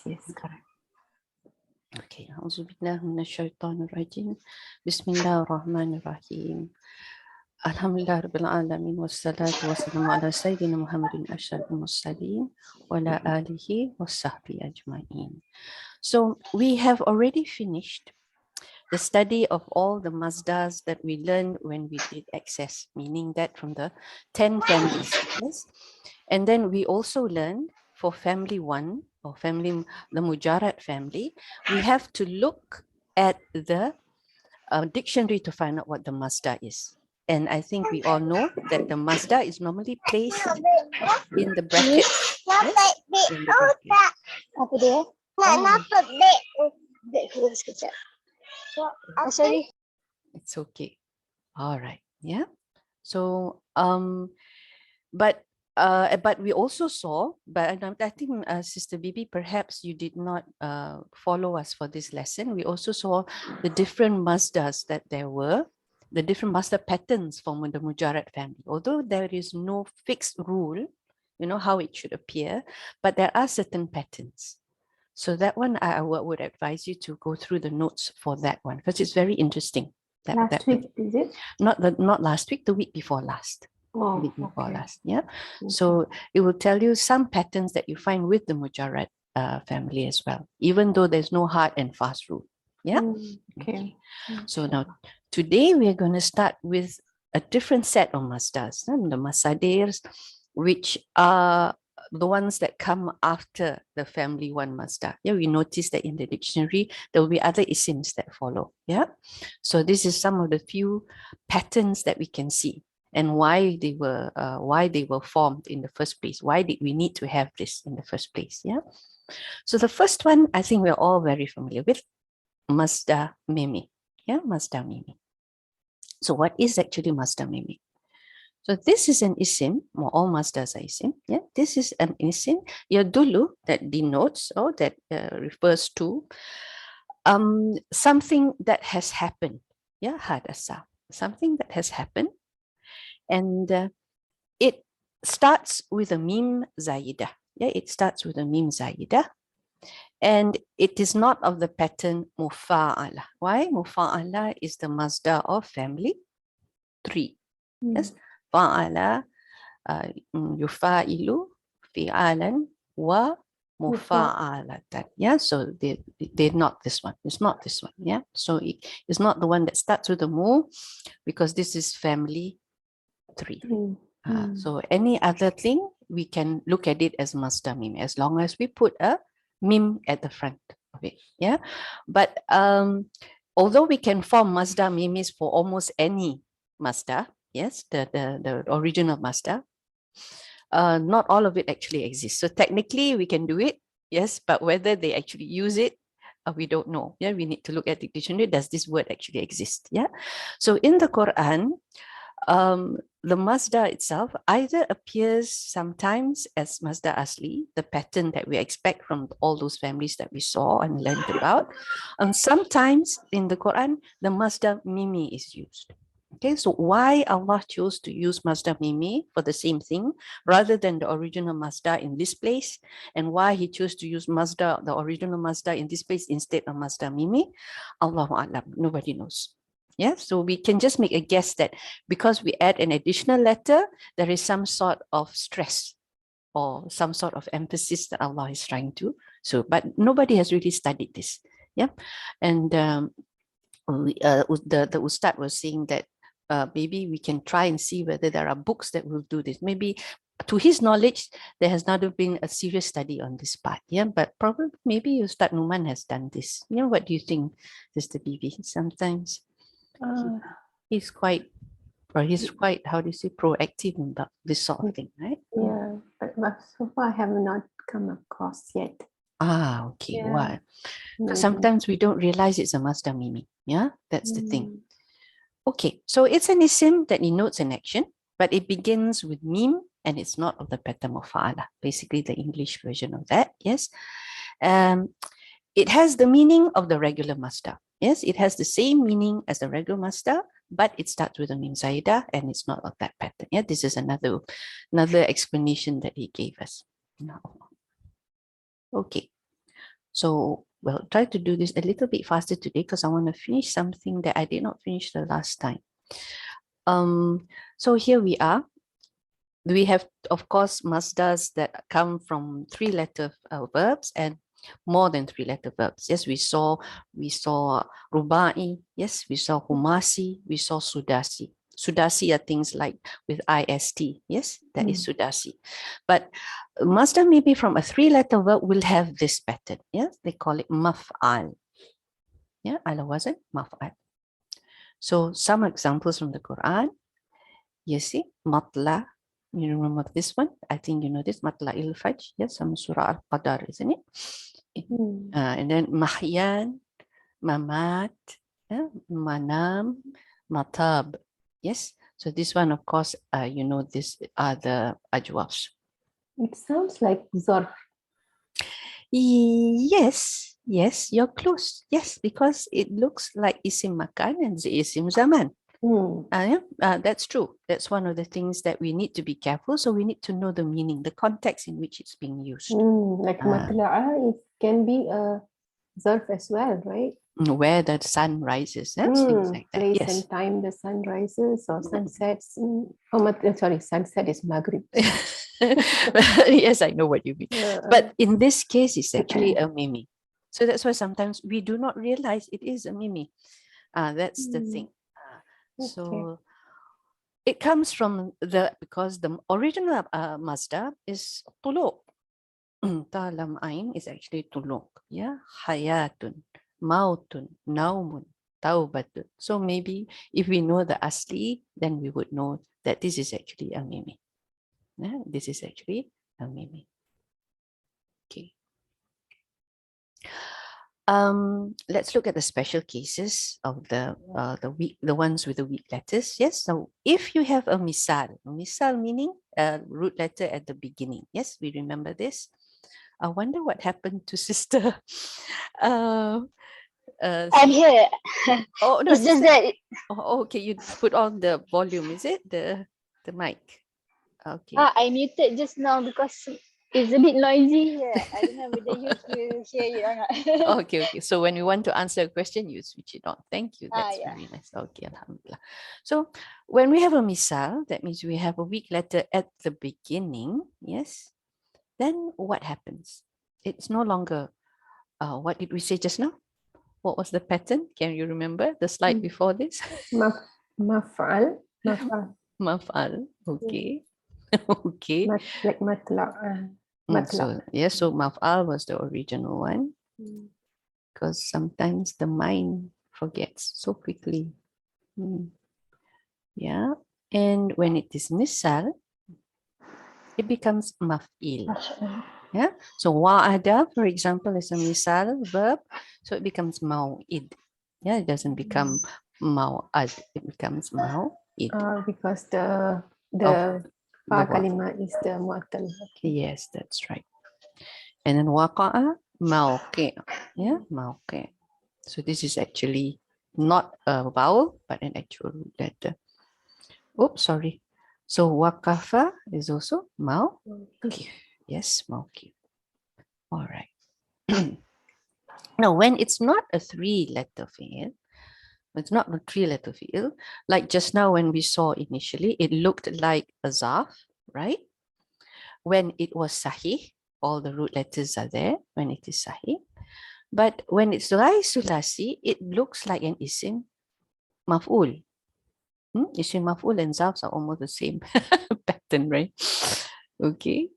Yes, correct. Okay, Auzubillah minasyaitonirrajim. Bismillahirrahmanirrahim. Alhamdulillah rabbil alamin wassalatu wassalamu ala sayyidina Muhammadin asyrafil mursalin wa ala alihi wasahbihi ajma'in. So we have already finished the study of all the Masdars that we learned when we did access, meaning that from the 10 families. Yes? And then we also learned for family 1 or family, the Mujarrad family, we have to look at the dictionary to find out what the Masdar is. And I think we all know that the Masdar is normally placed in the brackets. Yes? In the brackets. Apa dia? Sorry. It's okay. All right. Yeah. So, but we also saw, but I think Sister Bibi, perhaps you did not follow us for this lesson. We also saw the different masdars that there were, the different masdar patterns from the Mujarrad family. Although there is no fixed rule, you know, how it should appear, but there are certain patterns. So that one, I would advise you to go through the notes for that one, because it's very interesting. Last week, is it? Not last week, the week before last. Oh, Week before okay. last, yeah. So it will tell you some patterns that you find with the Mujarrad family as well, even though there's no hard and fast rule. Yeah. Okay. So now today we are going to start with a different set of masdars, the masadirs, which are the ones that come after the family 1 masdar. Yeah, we notice that in the dictionary there will be other isims that follow. Yeah. So this is some of the few patterns that we can see and why they were formed in the first place. Why did we need to have this in the first place? Yeah. So the first one, I think we're all very familiar with, Masdar Mimi. Yeah, Masdar Mimi. So what is actually Masdar Mimi? So this is an isim, all masdars are isim. Yeah, this is an isim yadullu, that denotes or that refers to something that has happened. Yeah, hadasa, something that has happened, and it starts with a mim zaidah. Yeah, it starts with a mim zaidah, and it is not of the pattern mufa'ala. Why? Mufa'ala is the masdar of family 3. Yes, fa'ala, yufa'ilu, fi'alan, wa mufa'alatan. Yeah, so they're not this one. It's not this one. Yeah, so it's not the one that starts with a mu, because this is family 3. So any other thing, we can look at it as masdar mim, as long as we put a mim at the front of it. Yeah, but although we can form masdar mimis for almost any masdar, yes, the original masdar, not all of it actually exists. So technically we can do it, yes, but whether they actually use it, we don't know. Yeah, we need to look at the dictionary. Does this word actually exist? Yeah, so in the Quran, the masdar itself either appears sometimes as masdar asli, the pattern that we expect from all those families that we saw and learned about, and sometimes in the Quran, the masdar mimi is used. Okay, so why Allah chose to use masdar mimi for the same thing rather than the original masdar in this place, and why he chose to use masdar, the original masdar in this place instead of masdar mimi, Allahu A'lam, nobody knows. Yeah, so we can just make a guess that because we add an additional letter, there is some sort of stress or some sort of emphasis that Allah is trying to. So, but nobody has really studied this. Yeah, and the Ustad was saying that maybe we can try and see whether there are books that will do this. Maybe, to his knowledge, there has not been a serious study on this part. Yeah, but probably maybe Ustad Numan has done this. You know, what do you think, Sister Bibi? Sometimes he's quite, how do you say, proactive about this sort of thing, right? Yeah, but so far I have not come across yet. Ah, okay. Yeah. Why? Because sometimes we don't realize it's a masdar mimi. Yeah, that's the thing. Okay, so it's an isim that denotes an action, but it begins with mim and it's not of the pattern of fa'ala, basically the English version of that. Yes. It has the meaning of the regular masdar. Yes, it has the same meaning as the regular masdar, but it starts with a mim zaidah and it's not of that pattern. Yeah, this is another explanation that he gave us. No. Okay. So we'll try to do this a little bit faster today because I want to finish something that I did not finish the last time. So here we are. We have, of course, masdars that come from three-letter verbs and more than three-letter verbs. Yes, we saw rubai. Yes, we saw humasi. We saw sudasi. Sudasi are things like with ist. Yes, that is sudasi. But masdar maybe from a three-letter verb will have this pattern. Yes, they call it maf'al. Yeah, ala wazn maf'al. So some examples from the Quran. You see, matla. You remember this one? I think you know this. Matla il-fajr. Yes, from Surah Al-Qadar, isn't it? And then mahyan, mamat, manam, matab. Yes. So this one, of course, you know, these are the ajwafs. It sounds like zarf. Yes, yes, you're close. Yes, because it looks like isim makan and isim zaman. That's true. That's one of the things that we need to be careful. So we need to know the meaning, the context in which it's being used. Like matla'a, it can be a zarf as well, right? Where the sun rises, things like that. Place Yes. and time the sun rises or sunsets. Sorry, sunset is Maghrib. Yes, I know what you mean. But in this case, it's actually a mimi. So that's why sometimes we do not realize it is a mimi. That's the thing. So it comes from because the original masdar is tuluq. Ta lam ain is actually tuluq. Yeah, hayatun, mautun, naumun, taubatun. So maybe if we know the asli, then we would know that this is actually a mimi. Yeah, this is actually a mimi. Okay. Let's look at the special cases of the ones with the weak letters. Yes, so if you have a misal meaning a root letter at the beginning. Yes, we remember this. I wonder what happened to sister. I'm here. Oh no, It's just that oh, okay, you put on the volume, is it? The mic. Okay. I muted just now because it's a bit noisy here. I don't know whether you will hear it or not. Okay. So when you want to answer a question, you switch it on. Thank you. That's Yeah. very nice. Okay, alhamdulillah. So when we have a misal, that means we have a weak letter at the beginning. Yes. Then what happens? It's no longer, what did we say just now? What was the pattern? Can you remember the slide before this? Maf'al. Maf'al. Okay. Okay. Like matla'a. So yes, so maf'al was the original one. Because sometimes the mind forgets so quickly. Yeah. And when it is misal, it becomes maf'il. Yeah. So wa'ada, for example, is a misal verb. So it becomes maw'id. Yeah, it doesn't become maw'ad. It becomes maw'id. Because the fa kalima is the mu'attal. Okay. Yes, that's right. And then waqa'a, mawqi'. Yeah, mawqi'. So this is actually not a vowel, but an actual letter. Oops, sorry. So waqafa is also mawqif. Yes, mawqif. All right. Now, when it's not a three-letter fi'il, like just now when we saw initially, it looked like a zarf, right? When it was sahih, all the root letters are there when it is sahih. But when it's ghayr sulasi, it looks like an isim maf'ul. Isim maf'ul and zarfs are almost the same pattern, right? Okay.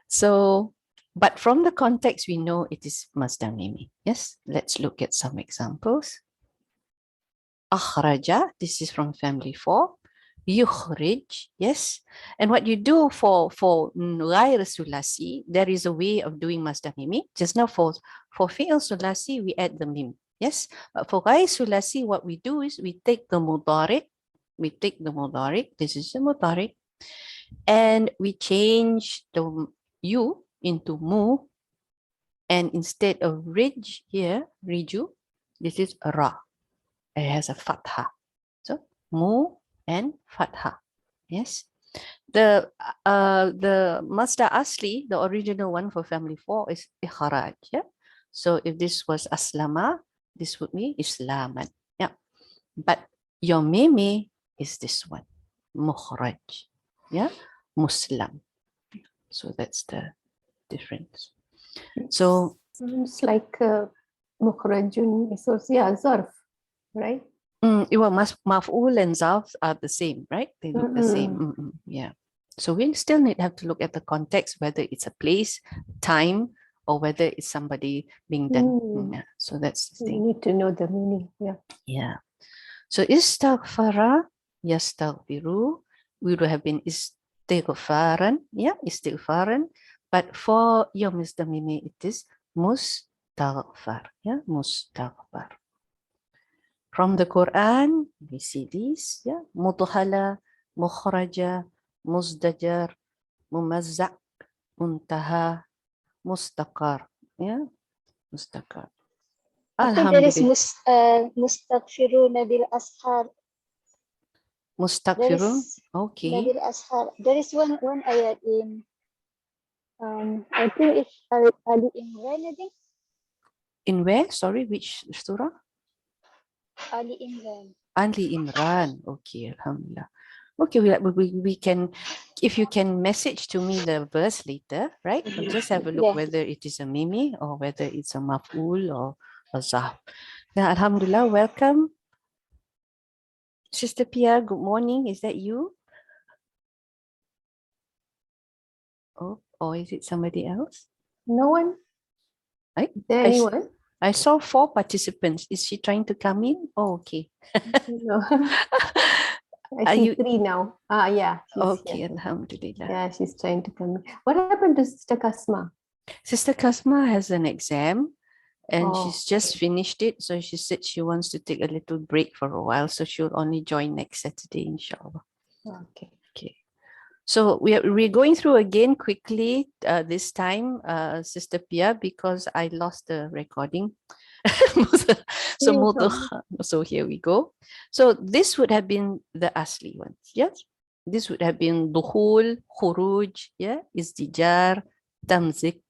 So, but from the context, we know it is masdar mimi. Yes, let's look at some examples. Akhraja, this is from family 4. Yukhrij, yes. And what you do for ghayr sulasi, there is a way of doing masdar mimi. Just now for fi'il sulasi, we add the mim. Yes, but for ghayr sulasi, what we do is we take the mudari. This is the mudari. And we change the you into mu. And instead of rij here, riju, this is ra. It has a fatha. So mu and fatha. Yes. The masdar asli, the original one for family 4 is ikhraj. Yeah. So if this was aslama, this would be islaman. Yeah. But your meme is this one, mukhraj. Yeah, Muslim. So that's the difference. So sounds like mukhrajun is also, yeah, zarf, right? Well, maf'ul and zarf are the same, right? They look the same. Yeah. So we still have to look at the context, whether it's a place, time, or whether it's somebody being done. Yeah. So that's the You thing. need to know the meaning. Yeah. Yeah. So istaghfara, yastaghfiru, we would have been istighfaran. Yeah, istighfaran. But for your Mr. Mimi, it is mustaghfar. Yeah, mustaghfar. From the Quran, we see these. Yeah, mudhala, mukhraja, muzdajar, mumazzaq, muntaha, mustaqar. Yeah, mustaqar. I think there is Alhamdulillah. mustaghfiruna bil ashar. Mustaghfirun. Okay. Bil ashar. There is one ayat in I think it's Ali Imran, I think. In where? Sorry, which surah? Ali Imran. Ali Imran. Okay, alhamdulillah. Okay, we can, if you can message to me the verse later, right? We'll just have a look whether it is a mimi or whether it's a maf'ul or a zaf. Now, alhamdulillah, welcome. Sister Pia, good morning. Is that you? Oh, or is it somebody else? No one? Right? Is there anyone? I saw 4 participants. Is she trying to come in? Oh, okay. No. I see 3 now. Yeah. Okay, here. alhamdulillah. Yeah, she's trying to come in. What happened to Sister Kasma? Sister Kasma has an exam and she's just finished it. So she said she wants to take a little break for a while. So she'll only join next Saturday, inshallah. Okay. Okay. So we're going through again quickly this time, Sister Pia, because I lost the recording. So here we go. So this would have been the asli ones. Yes. This would have been dukhul, khuruj, yeah, izdijar, tamzik,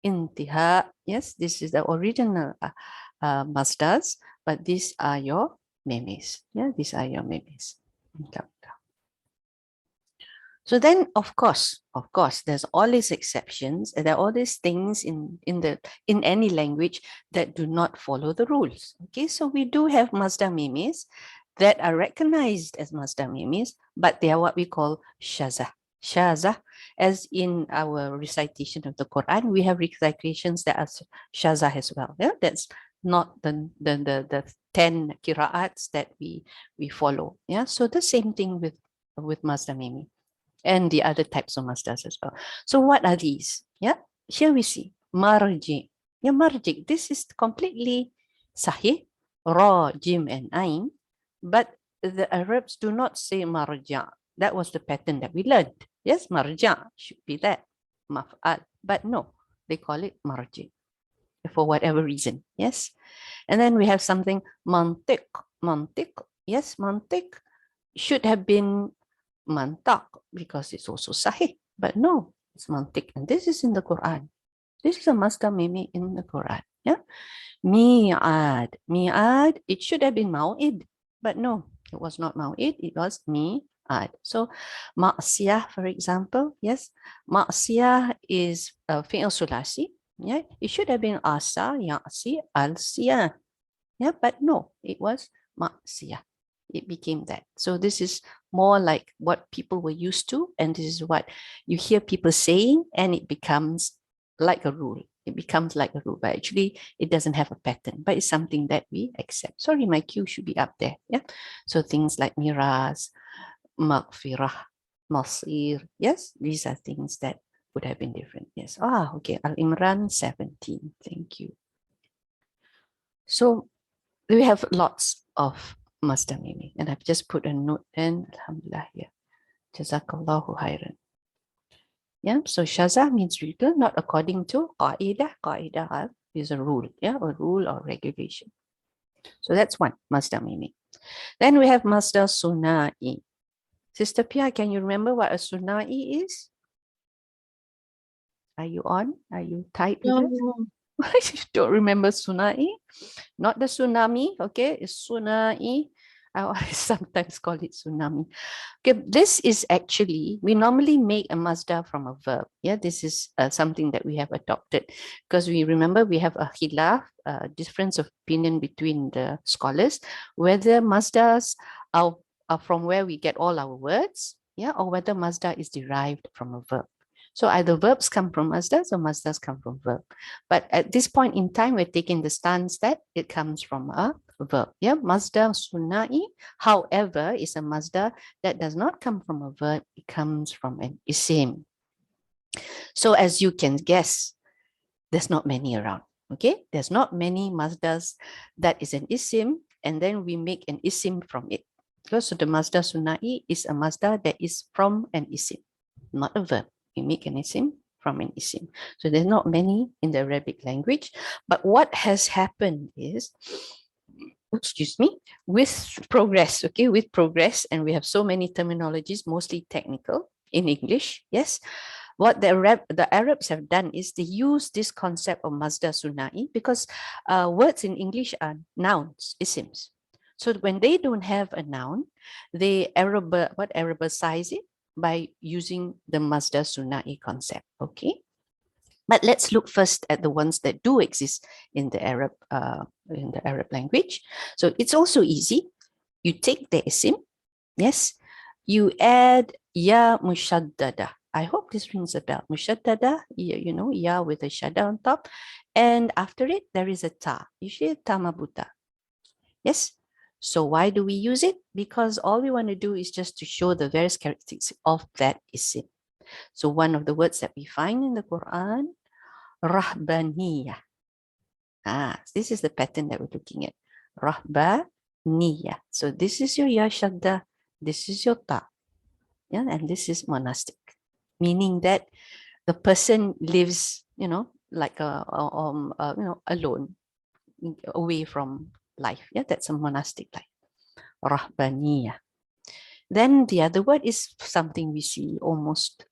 intiha. Yes, this is the original masdars, but these are your memes. Yeah, these are your memes. So then, of course, there's all these exceptions, and there are all these things in any language that do not follow the rules. Okay, so we do have masdar memes that are recognized as masdar memes, but they are what we call shazah. Shazah, as in our recitation of the Quran, we have recitations that are shazah as well. Yeah, that's not the 10 qira'ats that we follow. Yeah, so the same thing with masdar meme and the other types of masdars as well. So what are these? Yeah, here we see marji. Yeah, marji. This is completely sahih, ra, jim, and ain, but the Arabs do not say marja. That was the pattern that we learned. Yes, marja should be that, maf'al, but no, they call it marji for whatever reason. Yes, and then we have something mantiq. Mantiq. Yes, mantiq should have been mantak because it's also sahih, but no, it's mantik, and this is in the Quran. This is a masdar mimi in the Quran. Yeah, mi'ad. Mi'ad, it should have been mau'id, but no, it was not mau'id, it was mi'ad. So ma'siyah, for example, yes, ma'siyah is fi'il sulasi. Yeah, it should have been asa, ya'si, al-siyah. Yeah, but no, it was ma'siyah. It became that. So this is more like what people were used to, and this is what you hear people saying, and it becomes like a rule. It becomes like a rule, but actually it doesn't have a pattern, but it's something that we accept. Sorry, my cue should be up there. Yeah. So things like miras, maghfirah, masir. Yes, these are things that would have been different. Yes. Okay. Al-Imran 17. Thank you. So we have lots of masdar mimi, and I've just put a note in, alhamdulillah, here. Jazakallahu khairan. Yeah, so shazah means written, not according to qa'idah. Qa'idah is a rule, yeah, a rule or regulation. So that's one, masdar mimi. Then we have masdar suna'i. Sister Pia, can you remember what a suna'i is? Are you on? Are you tight with it? You don't remember tsunami? Not the tsunami, okay? It's tsunami. I sometimes call it tsunami. Okay, this is actually, we normally make a masdar from a verb. Yeah, this is something that we have adopted because we remember we have a khilaf, difference of opinion between the scholars, whether masdars are from where we get all our words, yeah, or whether masdar is derived from a verb. So either verbs come from masdars or masdars come from verb. But at this point in time, we're taking the stance that it comes from a verb. Yeah, masdar sunai, however, is a masdar that does not come from a verb. It comes from an isim. So as you can guess, there's not many around. Okay, there's not many masdars that is an isim, and then we make an isim from it. So the masdar sunai is a masdar that is from an isim, not a verb. We make an isim from an isim. So there's not many in the Arabic language. But what has happened is, excuse me, with progress, okay, with progress, and we have so many terminologies, mostly technical in English, yes. What the Arabs have done is they use this concept of masdar sunai because words in English are nouns, isims. So when they don't have a noun, they Arabicize it by using the masdar sunai concept, okay? But let's look first at the ones that do exist in the Arab language. So it's also easy. You take the isim, yes, you add ya mushaddada. I hope this rings a bell. Mushaddada, you know, ya with a shadda on top. And after it, there is a ta, usually ta mabuta. Yes. So why do we use it? Because all we want to do is just to show the various characteristics of that isim. So one of the words that we find in the Quran, rahbaniyah. This is the pattern that we're looking at. Rahbaniyah. So this is your ya shadda, this is your ta. Yeah, and this is monastic, meaning that the person lives, you know, like alone, away from life. Yeah, that's a monastic life. Rahbaniyah. Then the other word is something we see almost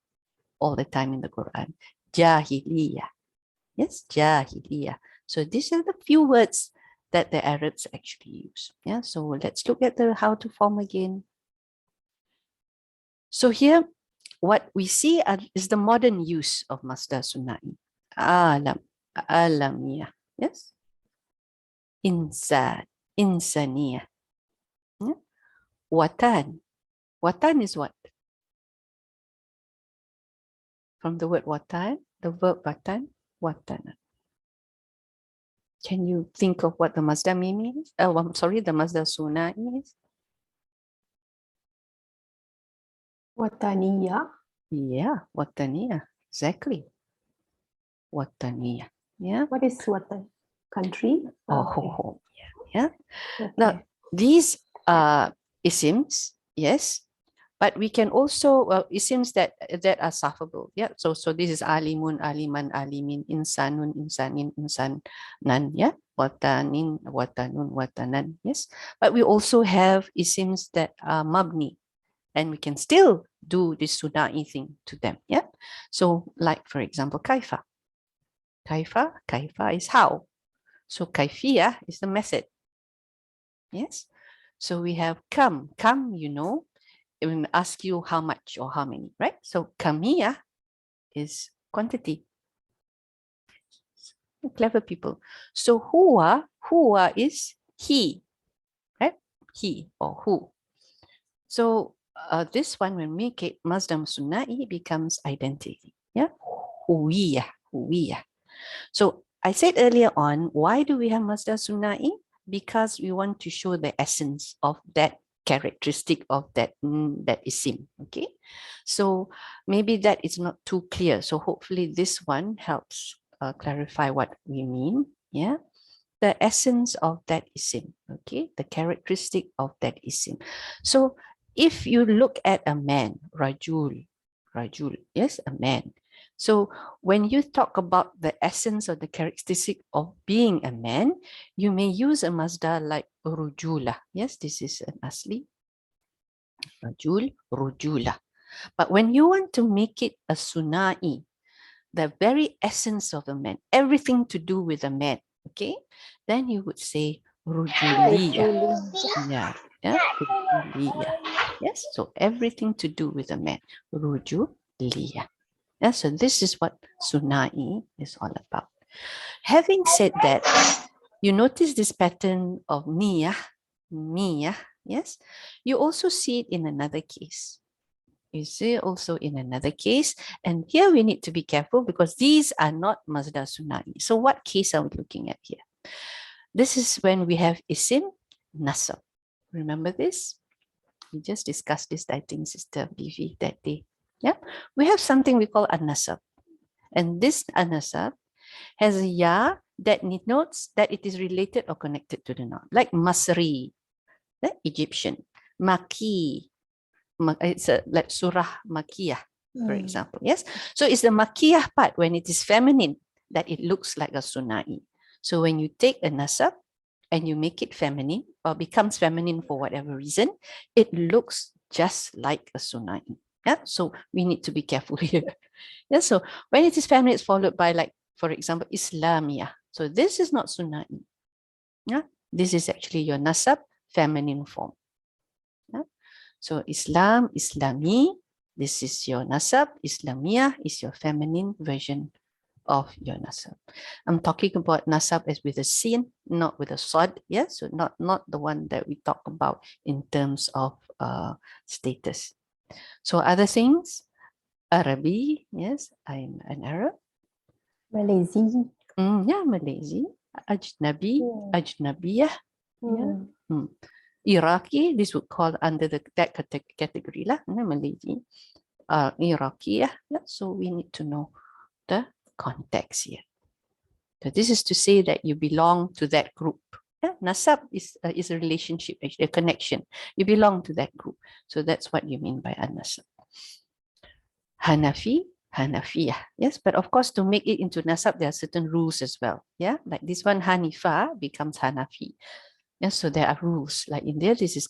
all the time in the Quran. Jahiliyah. Yes, Jahiliyah. So these are the few words that the Arabs actually use. Yeah, so let's look at the how to form again. So here, what we see is the modern use of masdar sunai. Alam, alamiyah. Yes. Insan, insaniyah. Yeah. Watan. Watan is what? From the word watan, the verb watan, watan. Can you think of what the masdar means? Oh, I'm sorry, the masdar sunai is? Wataniya. Yeah, wataniya. Exactly. Wataniya. Yeah. What is watan? Country? Oh, yeah. Okay. Now, these isims, yes, but we can also isims that are sarfable. Yeah. So this is alimun, aliman, alimin, insanun, insanin, insanan. Yeah. Watanin, watanun, watanan. Yes. But we also have isims that are mabni, and we can still do this sunai thing to them. Yeah. So like, for example, kaifa. Kaifa is how. So kaifiyah is the method. Yes. So we have come, you know, it will ask you how much or how many, right? So kamiyah is quantity. Clever people. So huwa is he, right? He or who. So this one, when we make it masdar sunai, becomes identity. Yeah, huwiyah. So I said earlier on, why do we have masdar sunai? Because we want to show the essence of that characteristic of that isim. Okay, so maybe that is not too clear. So hopefully this one helps clarify what we mean. Yeah, the essence of that isim. Okay, the characteristic of that isim. So if you look at a man, rajul, yes, a man. So when you talk about the essence of the characteristic of being a man, you may use a masdar like rujula. Yes, this is an asli. Rajul, rujula. But when you want to make it a sunai, the very essence of a man, everything to do with a man, okay, then you would say rujuliya. Yeah, yeah, rujuliya. Yes, so everything to do with a man, rujuliya. Yeah, so this is what Sunai is all about. Having said that, you notice this pattern of niyah, yes? You also see it in another case. You see it also in another case. And here we need to be careful because these are not Masdar Sunai. So what case are we looking at here? This is when we have isim nasab. Remember this? We just discussed this, I think, Sister Vivi, that day. Yeah, we have something we call an-nasab. And this an-nasab has a ya that denotes that it is related or connected to the noun, like Masri, the Egyptian, Maki, it's like Surah Makiyah, for example. Yes, so it's the Makiyah part when it is feminine that it looks like a Sunai. So when you take a nasab and you make it feminine or becomes feminine for whatever reason, it looks just like a Sunai. Yeah, so we need to be careful here. Yeah, so when it is feminine, it's followed by, like, for example, Islamiyah. So this is not Sunai. Yeah, this is actually your nasab feminine form. Yeah? So Islam, Islami, this is your nasab. Islamiyah is your feminine version of your nasab. I'm talking about nasab as with a sin, not with a sod. Yeah, so not the one that we talk about in terms of status. So other things, Arabi, yes, I'm an Arab. Malaysia. Yeah, Malaysia. Ajnabi, Ajnabiyah. Yeah. Iraqi, this would call under that category lah, Malaysia. Iraqiyah. Yeah, so we need to know the context here. So this is to say that you belong to that group. Yeah? Nasab is a relationship, actually, a connection. You belong to that group. So that's what you mean by an-nasab. Hanafi, Hanafiyah. Yes, but of course, to make it into nasab, there are certain rules as well. Yeah, like this one, Hanifa becomes Hanafi. Yes, so there are rules. Like in there, this is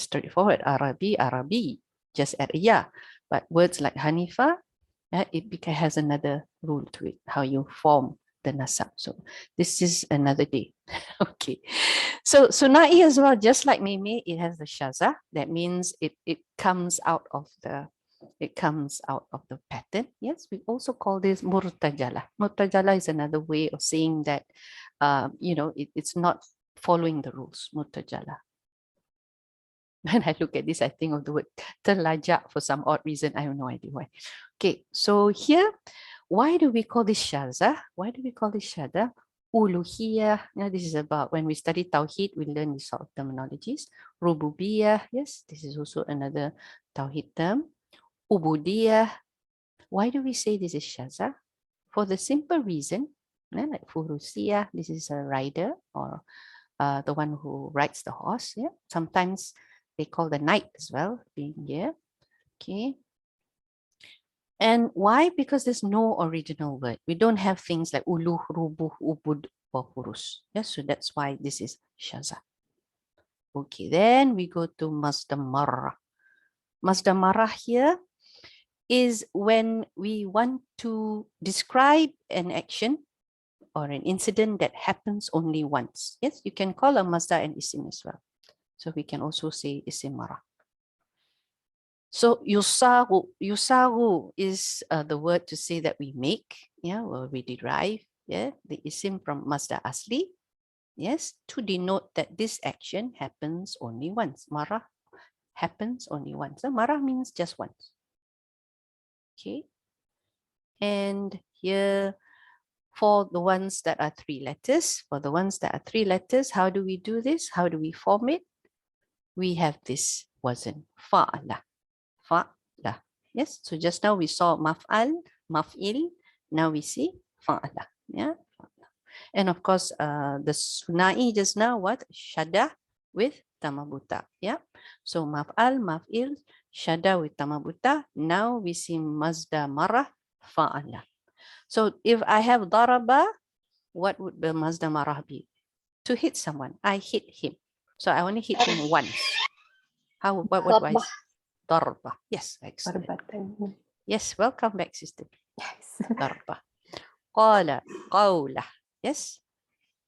straightforward. Arabi, just add a ya. But words like Hanifa, it has another rule to it, how you form the nasab. So this is another day. Okay. So Sunai as well, just like Meme, it has the shaza. That means it comes out of the pattern. Yes, we also call this murtajala. Murtajala is another way of saying that, it's not following the rules. Murtajala. When I look at this, I think of the word terlajak for some odd reason. I have no idea why. Okay, so here, why do we call this shaza? Why do we call this shaza? Uluhiyah. Now, this is about when we study Tawheed, we learn these sort of terminologies. Rububiyah. Yes, this is also another Tawheed term. Ubudiyah. Why do we say this is shaza? For the simple reason, like Furusiyah, this is a rider or the one who rides the horse. Yeah, sometimes they call the knight as well, being here. Okay. And why? Because there's no original word. We don't have things like uluh, rubuh, ubud, or furus. Yes, so that's why this is shaza. Okay, then we go to Masdar marrah. Masdar marrah here is when we want to describe an action or an incident that happens only once. Yes, you can call a masdar an isim as well. So we can also say isim marrah. So yusaru is the word to say that we make, yeah, or we derive, yeah, the isim from masdar asli, yes, to denote that this action happens only once. Marrah happens only once. So marrah means just once. Okay. And here, for the ones that are three letters, how do we do this? How do we form it? We have this wazn, fa'ala. Fa'ala. Yes, so just now we saw maf'al, maf'il. Now we see fa'ala. Yeah. And of course, the sunai just now, what? Shada with tamabuta. Yeah. So maf'al, maf'il, shada with tamabuta. Now we see masdar marrah, fa'ala. So if I have daraba, what would the masdar marrah be? To hit someone. I hit him. So I only hit him once. What was darba? Yes, excellent. Yes, welcome back, sister. Yes. Darba. Qala, qawla. Yes.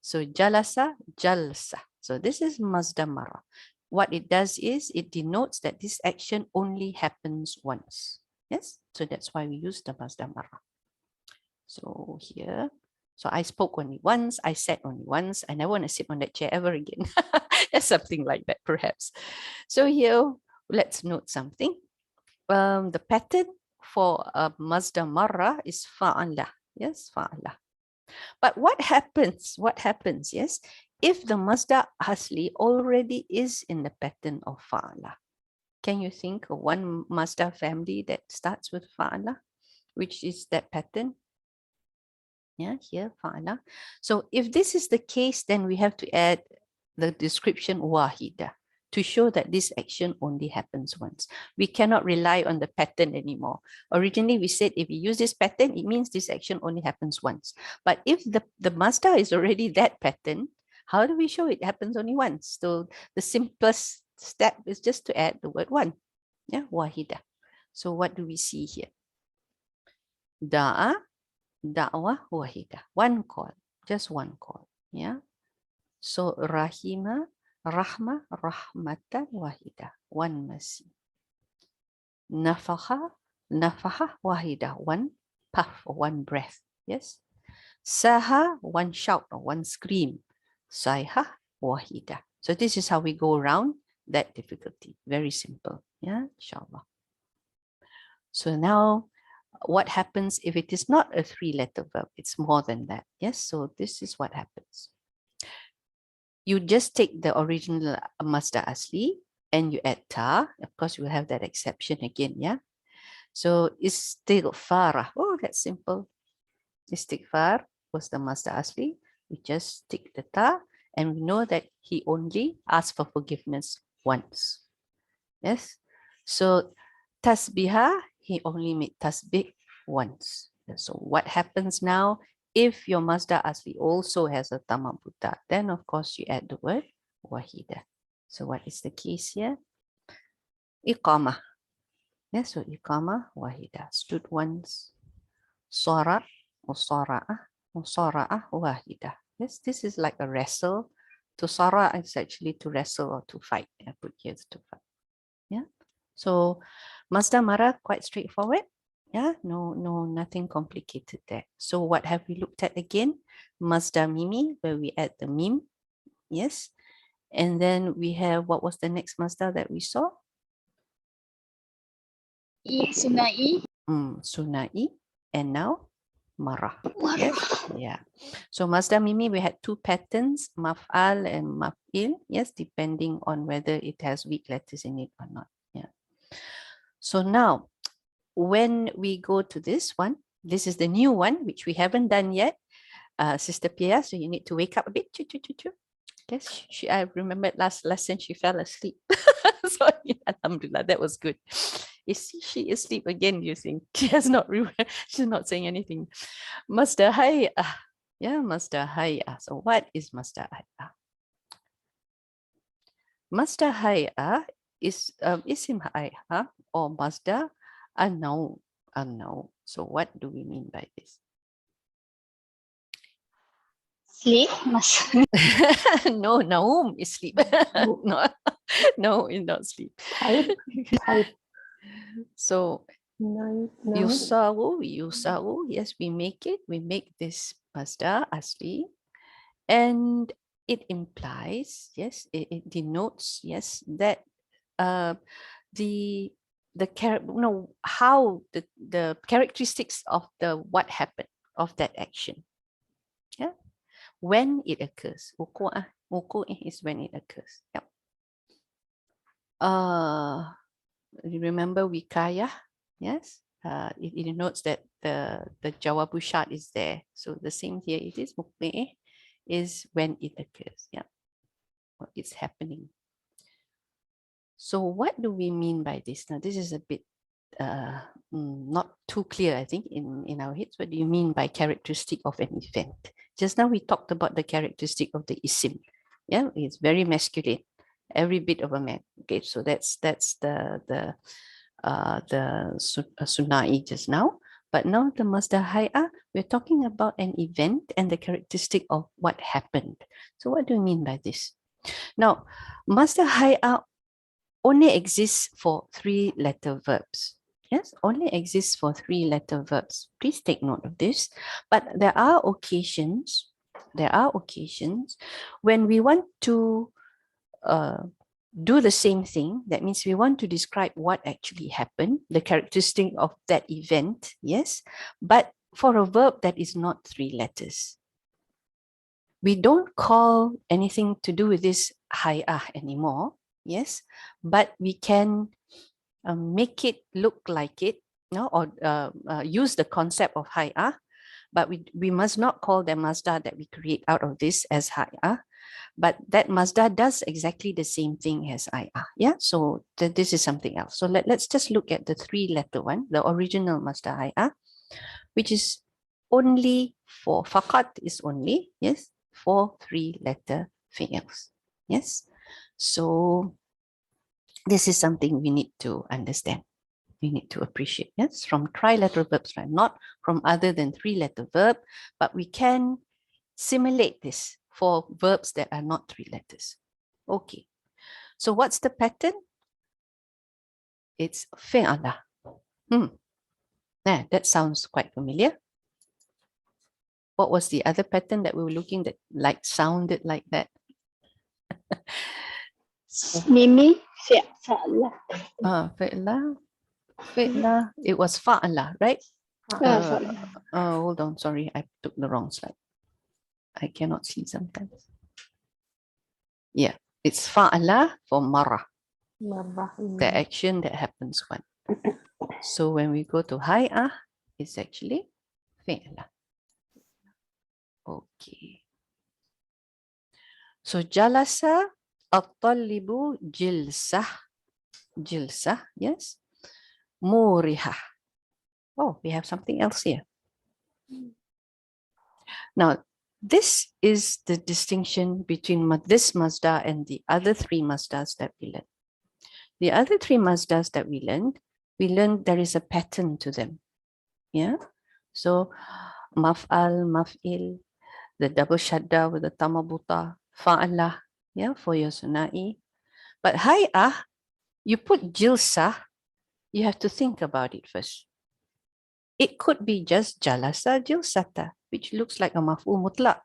So jalasa, jalsa. So this is Masdar marra. What it does is it denotes that this action only happens once. Yes. So that's why we use the Masdar marra. So here, so I spoke only once, I sat only once, I never want to sit on that chair ever again. Something like that, perhaps. So here, let's note something. The pattern for Masdar marra is fa'ala. Yes, fa'ala. But what happens? What happens? Yes, if the Masdar asli already is in the pattern of fa'ala. Can you think of one Masdar family that starts with fa'ala? Which is that pattern? Yeah, here, fa'ala. So if this is the case, then we have to add the description wahida to show that this action only happens once. We cannot rely on the pattern anymore. Originally, we said if we use this pattern, it means this action only happens once. But if the Masdar is already that pattern, how do we show it happens only once? So the simplest step is just to add the word one. Yeah, wahida. So what do we see here? Da'a, da'wah wahida. One call, just one call. Yeah. So rahima, rahma, rahmatan wahida. One mercy. Nafaha, nafaha wahida. One puff or one breath. Yes. Saha, one shout or one scream. Saiha wahida. So this is how we go around that difficulty. Very simple. Yeah, inshallah. So now what happens if it is not a three-letter verb? It's more than that. Yes, so this is what happens. You just take the original Masdar asli and you add ta. Of course, you will have that exception again, yeah? So istighfar. Oh, that's simple. Istighfar was the Masdar asli. We just take the ta and we know that he only asked for forgiveness once. Yes? So tasbihah, he only made tasbih once. So what happens now? If your Masdar asli also has a tamam buta, then of course you add the word wahida. So what is the case here? Iqamah. Yes, so iqamah wahida. Stood once. Sara, musara'ah wahida. Yes, this is like a wrestle. To sara is actually to wrestle or to fight. I put here to fight. Yeah. So Masdar marra, quite straightforward. Yeah, nothing complicated there. So what have we looked at again? Masdar mimi, where we add the mim. Yes. And then we have, what was the next Masdar that we saw? Sunai. Sunai. And now marah. Yes. Yeah. So Masdar mimi, we had two patterns, maf'al and maf'il. Yes, depending on whether it has weak letters in it or not. Yeah. So now, when we go to this one, this is the new one, which we haven't done yet. Sister Pia, so you need to wake up a bit. Yes, I remembered last lesson she fell asleep. So alhamdulillah, that was good. Is she asleep again, you think? She's not saying anything. Masdar hay'ah. Yeah, Masdar hay'ah. So what is Masdar hay'ah? Masdar hay'ah is isim hay'ah or Masdar an-naum. So what do we mean by this? Sleep. No, naum is sleep. No, it's not sleep. Type. So No. yusaru, yes, we make this Masdar asli, and it implies, yes, it denotes, yes, that how the characteristics of what happened of that action. Yeah, when it occurs. Wuku' is when it occurs. Yep. You remember wikayah? Yes. It denotes that the jawabu shart is there. So the same here. It is muqi' is when it occurs. Yeah, it's happening. So what do we mean by this? Now this is a bit not too clear, I think, in our heads. What do you mean by characteristic of an event? Just now we talked about the characteristic of the isim. Yeah, it's very masculine, every bit of a man. Okay, so that's the Sunai just now. But now the Masdar Hay'ah, we're talking about an event and the characteristic of what happened. So what do you mean by this? Now, Masdar Hay'ah only exists for 3-letter verbs. Yes, only exists for 3-letter verbs. Please take note of this. But there are occasions when we want to do the same thing. That means we want to describe what actually happened, the characteristic of that event, yes, but for a verb that is not 3 letters. We don't call anything to do with this hay'ah anymore, yes, but we can make it look like it, no, or use the concept of hay'ah, but we must not call the masdar that we create out of this as hay'ah. But that masdar does exactly the same thing as ayah. Yeah, so this is something else. So let's just look at the 3-letter one, the original masdar ayah, which is only for faqat is only, yes, for 3-letter fi'ils. Yes, so this is something we need to understand. We need to appreciate. Yes, from trilateral verbs, right? Not from other than 3-letter verb, but we can simulate this for verbs that are not 3 letters. Okay, so what's the pattern? It's fi'ala. Yeah, that sounds quite familiar. What was the other pattern that we were looking that like sounded like that? Mimi, fi'ala. Fi'la. It was fa'ala, right? Fa'ala. Hold on, sorry, I took the wrong slide. I cannot see sometimes. Yeah, it's fa'ala for marah, the action that happens one. So when we go to hay'ah, it's actually fi'la. Okay. So jalasa at-tallibu jilsah. Jilsah, yes. Murihah. Oh, we have something else here. Now, this is the distinction between this masdar and the other 3 masdars that we learned. The other 3 masdars that we learned there is a pattern to them. Yeah. So maf'al, maf'il, the double shadda with the tamabuta, fa'ala, yeah, for your sunai. But hay'ah, you put jilsah, you have to think about it first. It could be just jalasa jilsata, which looks like a maf'ul mutlaq.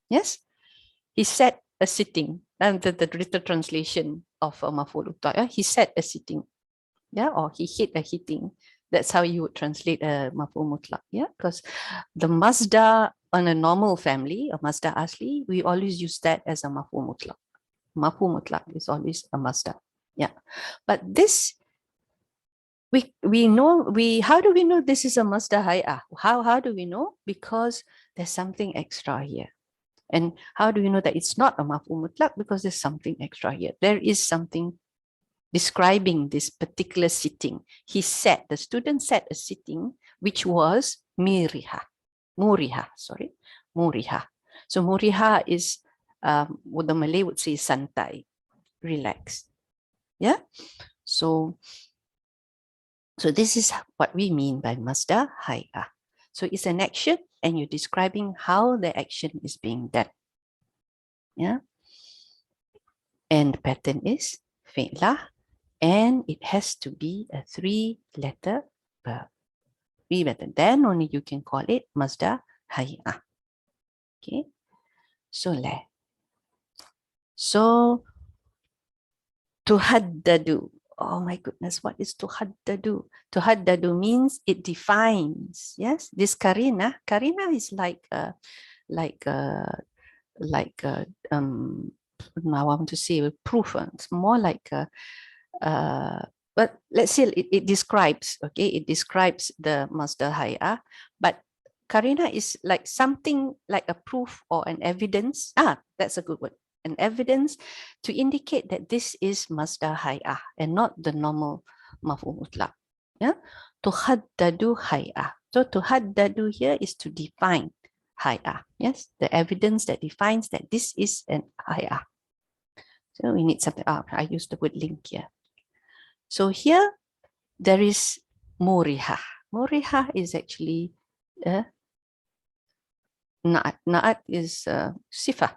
Yes, he sat a sitting, and the written translation of a maf'ul mutlaq, he sat a sitting, yeah, or he hit a hitting. That's how you would translate a maf'ul mutlaq, yeah, because the masdar on a normal family, a masdar asli, we always use that as a maf'ul mutlaq. Maf'ul mutlaq is always a masdar, yeah. But this, we know, how do we know this is a masdar hay'ah? How do we know? Because there's something extra here. And how do you know that it's not a maf'ul mutlaq? Because there's something extra here. There is something describing this particular sitting. He sat, the student sat a sitting, which was muriha. Muriha, sorry. Muriha. So muriha is, what the Malay would say, santai, relax. Yeah. So this is what we mean by masdar hay'ah. So it's an action and you're describing how the action is being done. Yeah. And the pattern is fi'lah, and it has to be a 3-letter verb. 3-letter. Then only you can call it masdar hay'ah. Okay. So tuhaddadu. Oh my goodness, what is tuhaddadu? Tuhaddadu means it defines. Yes, this karina is like I want to say a proof. It's more like but let's say it describes. Okay, it describes the masdar hay'ah, but karina is like something like a proof or an evidence. That's a good word. An evidence to indicate that this is masdar hay'ah and not the normal maf'ul mutlaq. Yeah, tuhaddadu hay'ah. So tuhaddadu here is to define hay'ah. Yes, the evidence that defines that this is an hay'ah. So we need something. I use the word link here. So here there is murihah. Murihah is actually na'at. Na'at is sifah.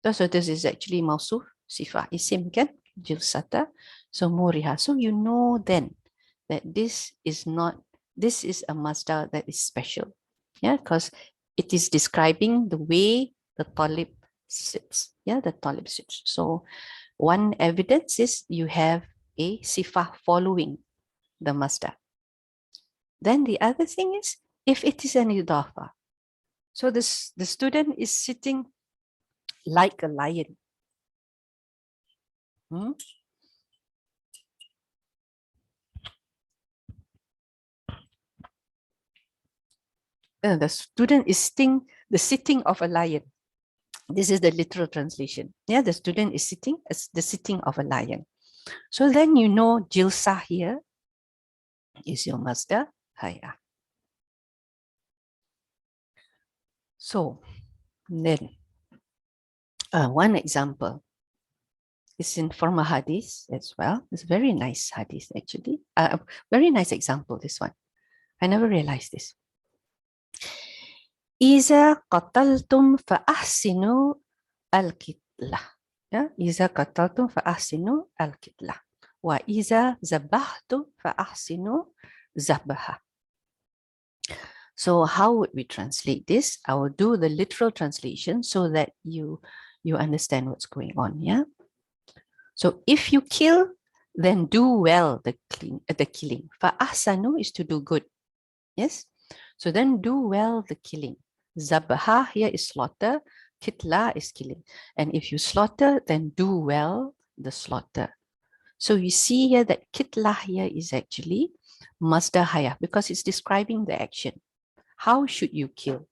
So this is actually mausuf, sifah, isim kan, jilsata. So murihah. So you know then that this is a masdar that is special. Yeah, because it is describing the way the talib sits. Yeah, the talib sits. So one evidence is you have a sifah following the masdar. Then the other thing is if it is an idafa. So the student is sitting like a lion. The student is the sitting of a lion. This is the literal translation. Yeah, the student is sitting as the sitting of a lion. So then you know jilsah here is your masdar hayah. So then one example is from a hadith as well. It's a very nice hadith actually. Very nice example, this one. I never realized this. إذا قتلتم فأحسنوا القتلة. إذا قتلتم فأحسنوا القتلة. وإذا ذبحتم فأحسنوا ذبحة. So how would we translate this? I will do the literal translation so that you understand what's going on. Yeah. So if you kill, then do well the killing. فأحسنوا is to do good. Yes. So then do well the killing. Zabaha here is slaughter. Kitla is killing. And if you slaughter, then do well the slaughter. So you see here that kitla here is actually masdar hayah because it's describing the action. How should you kill?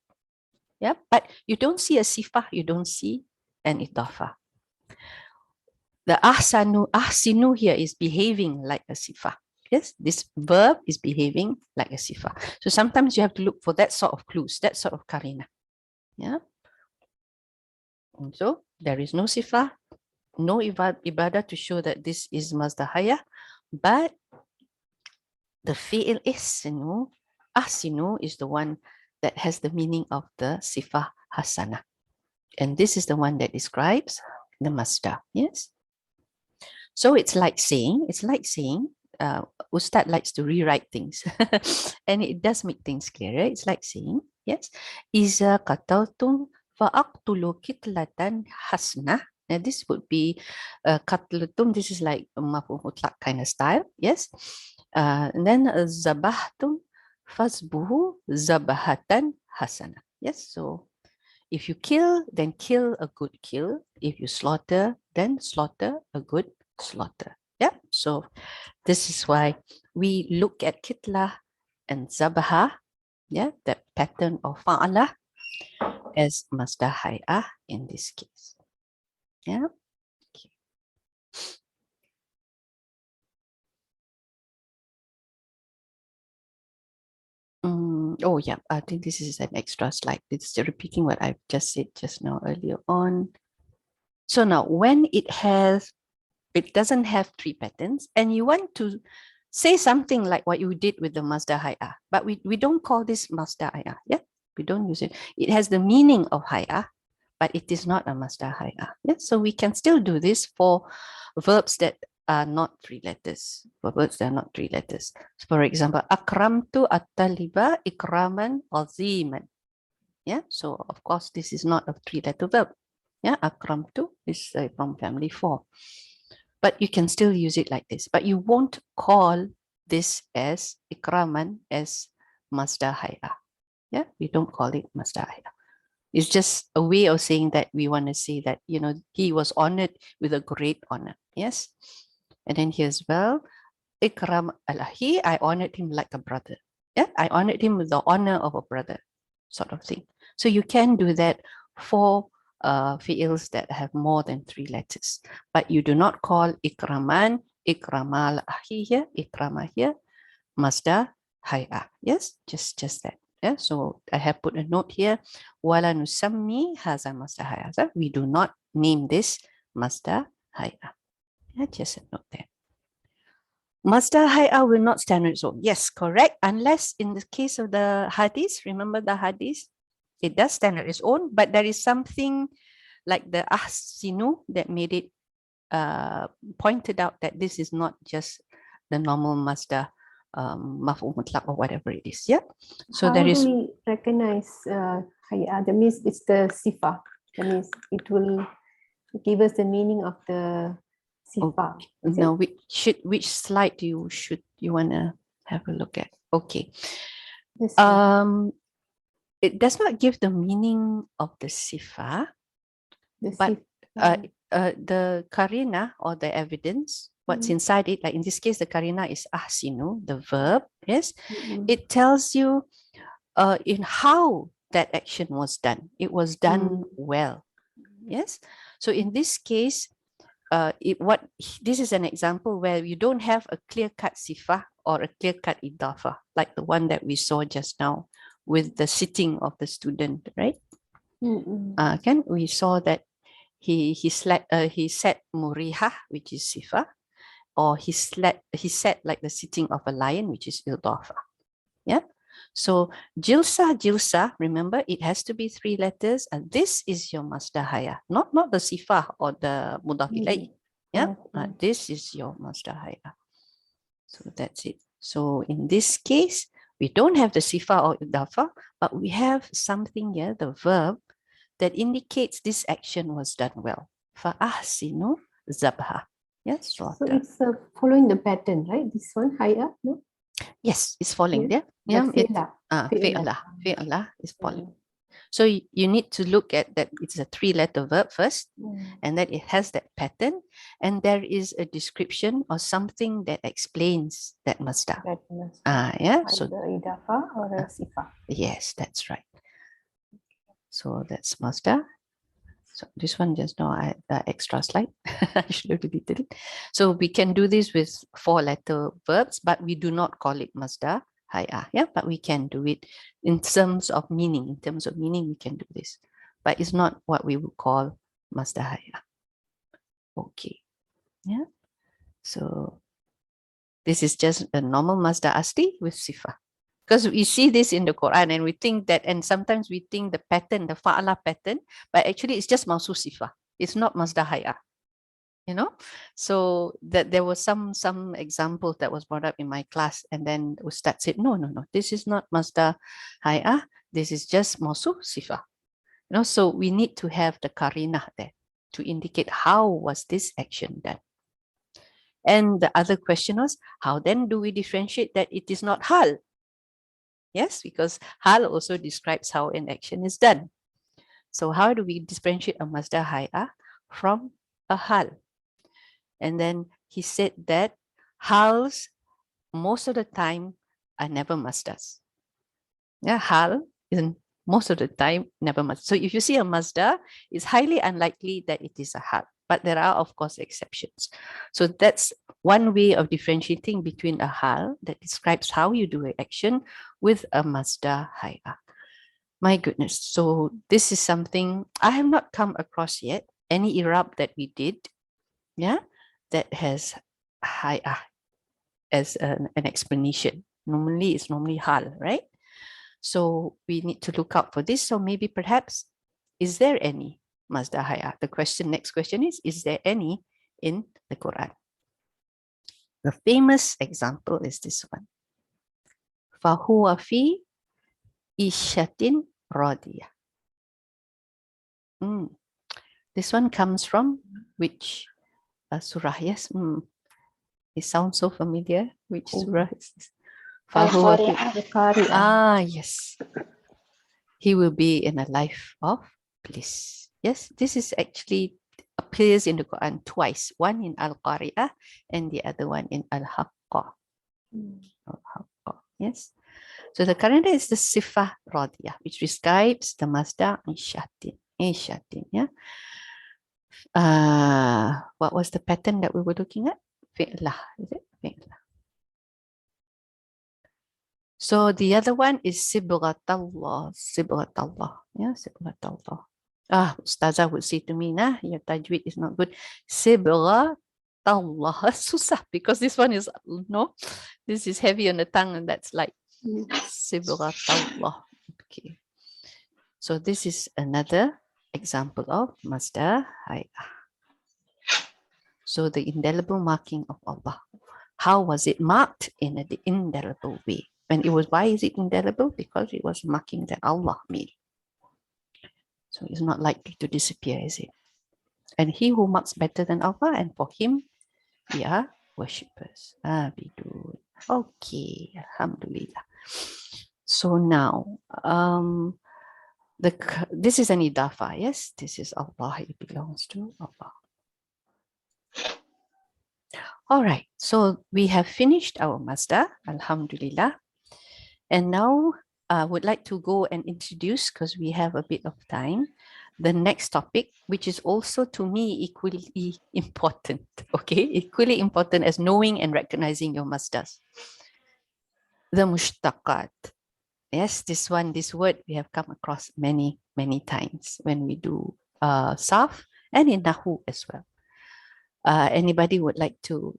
Yeah, but you don't see a sifah, you don't see an idafa. The ahsinu here is behaving like a sifah. Yes, this verb is behaving like a sifah. So sometimes you have to look for that sort of clues, that sort of karina. Yeah. And so there is no sifah, no ibadah to show that this is masdar hayah, but the fi'il ahsinu is the one that has the meaning of the sifah hasana. And this is the one that describes the masdar. Yes. So it's like saying, Ustad likes to rewrite things and it does make things clearer. It's like saying, yes, Iza qataltum fa'aqtulu kitlatan hasna. Now this would be qatlatum. This is like a maf'ul mutlaq kind of style. Yes. And then zabahtum fasbuhu zabahatan hasana. Yes. So if you kill, then kill a good kill. If you slaughter, then slaughter a good slaughter. Yeah. So this is why we look at kitla and zabaha, yeah, that pattern of fa'ala as masdar hayah in this case. Yeah. Okay. Oh yeah, I think this is an extra slide. It's repeating what I've just said just now earlier on. So now when it doesn't have three patterns and you want to say something like what you did with the masdar hayah, but we don't call this masdar hayah. Yeah, we don't use it. It has the meaning of hayah, but it is not a masdar hayah. Yeah, so we can still do this for verbs that are not three letters. For words that are not three letters. So for example, akramtu at-taliba ikraman aziman. Yeah, so of course this is not a three-letter verb. Yeah, akramtu is from family 4. But you can still use it like this. But you won't call this as ikraman as masdar hayah. Yeah, we don't call it masdar hayah. It's just a way of saying that we want to say that, you know, he was honored with a great honor. Yes. And then here as well, ikram alahi, I honored him like a brother. Yeah, I honored him with the honor of a brother, sort of thing. So you can do that for fi'ils that have more than 3 letters, but you do not call ikraman, ikramal ahi here, ikrama here, masdar hayah. Yes, just that. Yeah, so I have put a note here. Wala nusammi haza masdar hayah. So we do not name this masdar hayah. Yeah, just a note there. Masdar hay'ah will not stand on its own. Yes, correct. Unless in the case of the hadith, remember the hadith, it does stand on its own, but there is something like the ahsinu that made it pointed out that this is not just the normal masdar maf'ul mutlaq or whatever it is. Yeah. So How there do is we recognize hay'ah? That means it's the sifa. That means it will give us the meaning of the sifa. Is it? now which slide you wanna have a look at? Okay. This one, It does not give the meaning of the sifa, the but sifa. the karina or the evidence, what's inside it, like in this case, the karina is ahsinu, the verb, yes, it tells you in how that action was done. It was done well, yes. So in this case, this is an example where you don't have a clear-cut sifa or a clear-cut idafa, like the one that we saw just now with the sitting of the student, right? We saw that he sat muriha, which is sifa, or he sat like the sitting of a lion, which is idafa. Yeah. So jilsa, remember it has to be 3 letters, and this is your masdar hay'ah, not the sifa or the mudaf ilayh. Yeah. This is your masdar hay'ah. So that's it. So in this case, we don't have the sifa or idafa, but we have something here, the verb, that indicates this action was done well. Fa'ahsinu zabha. Yes, So it's following the pattern, right? This one, hay'ah, no? Yes, it's falling there. Yeah, Fi'lah is falling. So you need to look at that. It's a 3-letter verb first, and that it has that pattern, and there is a description or something that explains that masdar. Yeah. So the idafa or the sifa. Yes, that's right. So that's masdar. So this one just now I had extra slide. I should have deleted it. So we can do this with 4-letter verbs, but we do not call it masdar hay'ah. Yeah, but we can do it in terms of meaning. In terms of meaning, we can do this, but it's not what we would call masdar hay'ah. Okay. Yeah. So this is just a normal masdar asli with sifa. Because we see this in the Quran and we think that, and sometimes we think the pattern, the fa'ala pattern, but actually it's just mausuf sifa. It's not masdar hay'ah. You know, so that there was some examples that was brought up in my class, and then Ustad said, no, this is not masdar hay'ah. This is just mausuf sifa. You know, so we need to have the karinah there to indicate how was this action done. And the other question was, how then do we differentiate that it is not hal? Yes, because hal also describes how an action is done. So how do we differentiate a masdar hay'ah from a hal? And then he said that hals most of the time are never masdars. Yeah, hal is most of the time never masdar. So if you see a masdar, it's highly unlikely that it is a hal. But there are, of course, exceptions. So that's one way of differentiating between a hal that describes how you do an action with a masdar hay'ah. My goodness. So this is something I have not come across yet. Any i'rab that we did, yeah, that has hay'ah as an explanation. Normally, it's normally hal, right? So we need to look out for this. So maybe perhaps, is there any masdar hay'ah? The next question is there any in the Quran? The famous example is this one. Fahuwa fi ishatin radiyah. This one comes from which surah? Yes. It sounds so familiar. Which surah is this? Yes. He will be in a life of bliss. Yes, this is actually appears in the Quran twice. One in Al-Qari'ah and the other one in Al-Haqqa. Yes. So the current is the Sifah Radiyah, which describes the masdar ishatin. Yeah. What was the pattern that we were looking at? Fi'lah, is it? Fi'lah. So the other one is Sibghatallah. Yeah, Sibghatallah. Ustazah would say to me, nah, your tajweed is not good. Sibghatallah. Allah. Susah because this one is no, this is heavy on the tongue, and that's like Sibghatallah. Okay. So this is another example of Masdar Hay'ah. So the indelible marking of Allah. How was it marked? In an indelible way. And it was, why is it indelible? Because it was marking that Allah made. So it's not likely to disappear, is it? And he who marks better than Allah, and for him we are worshippers. Abidun. Okay, Alhamdulillah. So now, this is an idafa, yes? This is Allah, it belongs to Allah. All right, so we have finished our masdar, Alhamdulillah. And now I would like to go and introduce, because we have a bit of time, the next topic, which is also to me equally important, okay? Equally important as knowing and recognizing your masdars. The mushtaqat. Yes, this word we have come across many, many times when we do sarf and in nahu as well. Anybody would like to,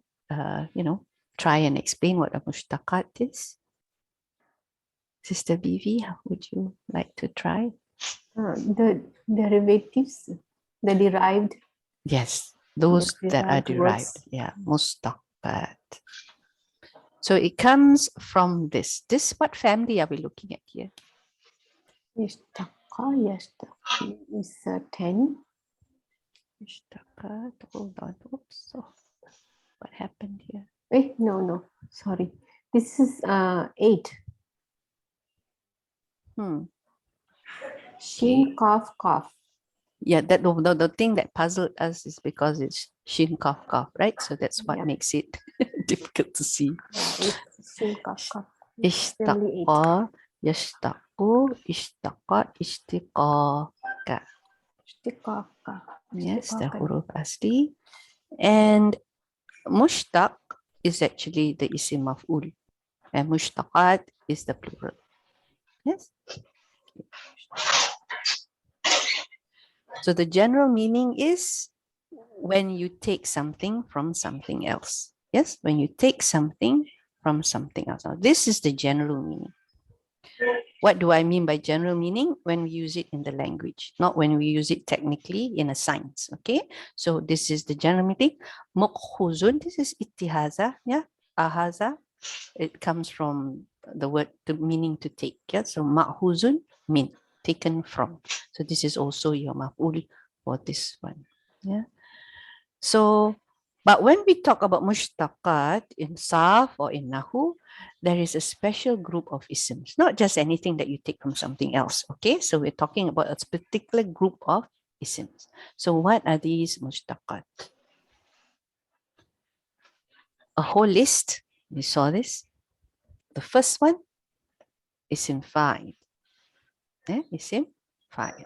try and explain what a mushtaqat is? Sister Bivi, would you like to try? The derivatives, the derived. Yes, those that are derived. Words. Yeah, mushtaqat. So it comes from this. What family are we looking at here? Yashtaqa, yashtaqi is 10. Mushtaqat, hold on. Oops. So what happened here? No, sorry. This is 8. Shin, kaf, kaf. Yeah, that the thing that puzzled us is because it's shin, kaf, kaf, right? So that's what Yeah. makes it difficult to see. It's shin, kaf, kaf. Ishtaqa, yashtaqu, ishtaqat, ishtiqaqa. Ishtiqaqa. Yes, the huruf asli. And mushtaq is actually the isim maf'ul. And mushtaqat is the plural. Yes. So the general meaning is when you take something from something else. Yes, when you take something from something else. Now, this is the general meaning. What do I mean by general meaning? When we use it in the language, not when we use it technically in a science. Okay, so this is the general meaning. Mukhuzun, this is ittihaza, yeah, ahaza. It comes from the word to meaning to take. Yeah, so ma'huzun mean taken from. So this is also your maf'ul for this one. Yeah. So, but when we talk about mushtaqat in sarf or in nahu, there is a special group of isms, not just anything that you take from something else. Okay, so we're talking about a particular group of isms. So what are these mushtaqat? A whole list. We saw this. The first one, isim fa'il. Isim fa'il.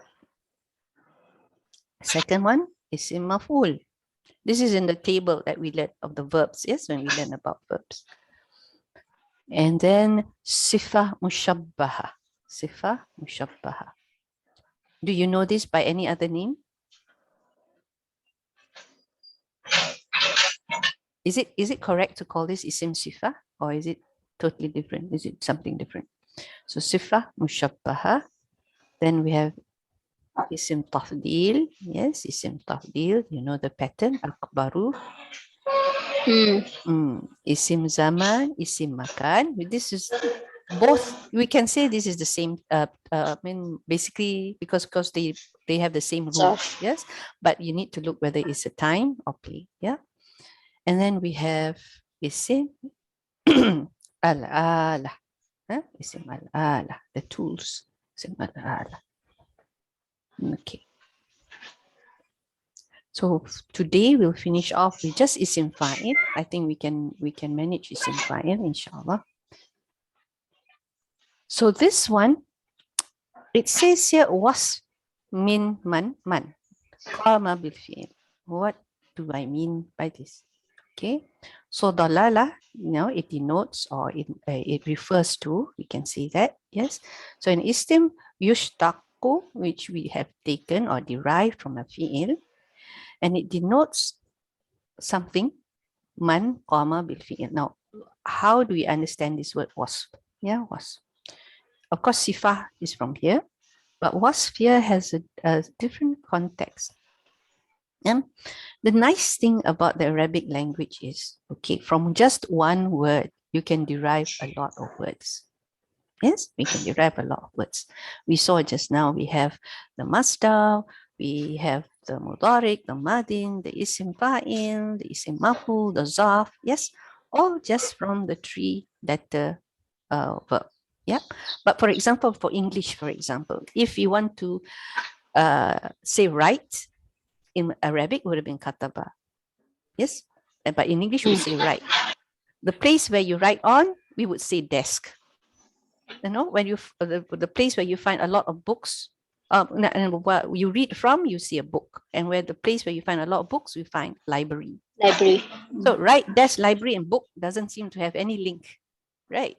Second one, isim maf'ul. This is in the table that we learned of the verbs, yes, when we learn about verbs. And then sifa mushabbaha. Sifa mushabbaha. Do you know this by any other name? Is it correct to call this isim sifa, or is it totally different? Is it something different? So sifa mushabbaha. Then we have isim tafdil. Yes, isim tafdil. You know the pattern. Akbaru. Isim zaman, isim makan. This is both. We can say this is the same. I mean, basically because they have the same rules. Yes, but you need to look whether it's a time or play. Yeah, and then we have isim al-ala. Isim al-ala. The tools. Isim al-ala. Okay. So today we'll finish off with just isim fa'il. I think we can manage isim fa'il, inshallah. So this one, it says here was min man. Qama bil fi'il. What do I mean by this? Okay. So dalala, it denotes or it refers to, we can say that, yes. So in istim yushtaqu, which we have taken or derived from a fi'il, and it denotes something, Man qama bil fi'il. Now, how do we understand this word wasf? Yeah, wasf. Of course, sifah is from here, but wasf here has a different context. And the nice thing about the Arabic language is, okay, from just one word, you can derive a lot of words. Yes, we can derive a lot of words. We saw just now, we have the masdar, we have the mudhari', the madin, the isim fa'il, the isim maf'ul, the zarf. Yes, all just from the three letter verb. Yeah, but for example, for English, for example, if you want to say write, in Arabic would have been kataba. Yes, but in English we say write. The place where you write on, we would say desk. You know, when you the place where you find a lot of books, and what you read from, you see a book, and where the place where you find a lot of books, we find library. Library. So right, desk, library, and book doesn't seem to have any link, right?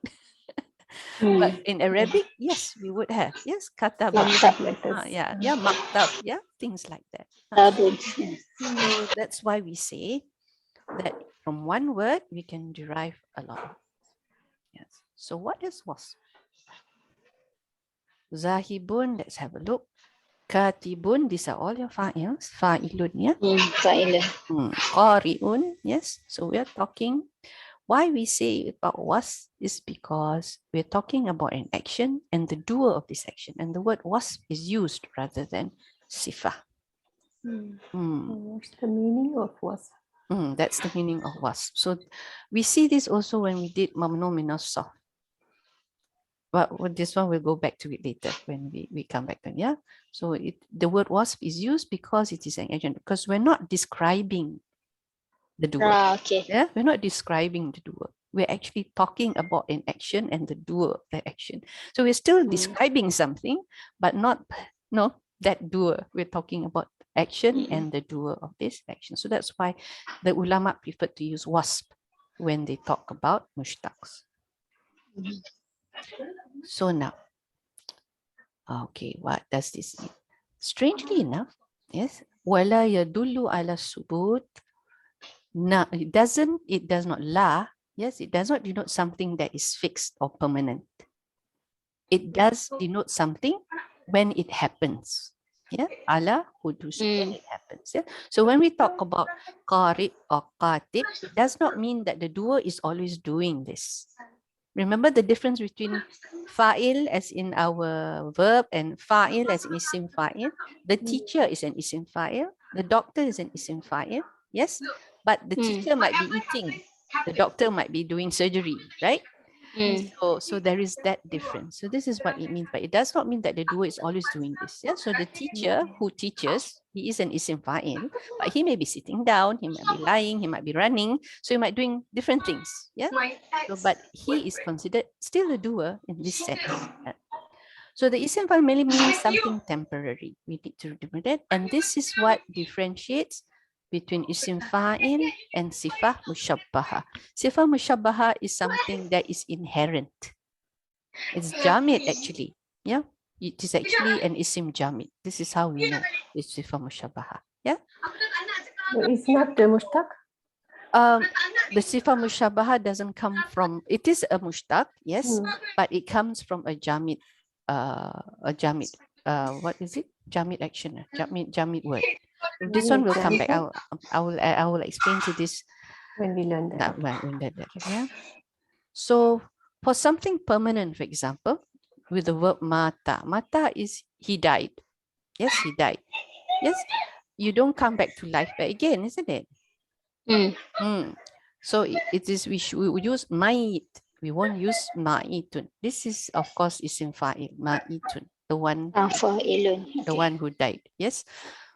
But in Arabic, yes, we would have. Yes, kataba. Yeah, maktab, yeah, things like that. So that's why we say that from one word we can derive a lot. Yes. So what is wasf? Zahibun, let's have a look. Katibun, these are all your fa'ils. Fa'ilun, yeah. Fa'ilun. Qari'un, yes. So we are talking. Why we say about wasf is because we're talking about an action and the doer of this action. And the word wasf is used rather than sifah. What's the meaning of wasf? That's the meaning of wasf. So we see this also when we did mamnu min as-sarf. But this one we'll go back to it later when we come back to it. Yeah. So the word wasf is used because it is an action, because we're not describing the doer. Okay. Yeah, we're not describing the doer. We're actually talking about an action and the doer of the action. So we're still describing something, but not that doer. We're talking about action and the doer of this action. So that's why the ulama prefer to use wasf when they talk about mushtaqs. So now, okay, what does this mean? Strangely enough, yes, wala yadullu ala subut. No, it does not yes, it does not denote something that is fixed or permanent. It does denote something when it happens. Yeah, ala hudus, when it happens. Yeah. So when we talk about qari or qatib, it does not mean that the doer is always doing this. Remember the difference between fa'il as in our verb and fa'il as in isim fa'il? The teacher is an isim fa'il. The doctor is an isim fa'il. Yes, but the teacher might be eating. The doctor might be doing surgery, right? So there is that difference. So this is what it means, but it does not mean that the doer is always doing this. Yeah. So the teacher who teaches, he is an isim fa'il, but he may be sitting down, he might be lying, he might be running, so he might be doing different things. Yeah. So, but he is considered still a doer in this sense. So the isim fa'il merely means something temporary. We need to remember that, and this is what differentiates between isim fa'il and sifah mushabbaha. Sifah mushabbaha is something that is inherent. It's jamid actually. Yeah, it is actually an isim jamid. This is how we know it's sifah mushabbaha. Yeah. It's not the mushtaq? The sifah mushabbaha doesn't come from, it is a mushtaq, yes, but it comes from a jamid, what is it? Jamid action, jamid word. This one will come back. I will explain to this when we learn that. Yeah. So for something permanent, for example, with the verb mata. Mata is he died. Yes, he died. Yes, you don't come back to life back again, isn't it? So it is we use ma'it. We won't use ma'itun. This is of course isim fa'il, ma'itun, the one who died. Yes.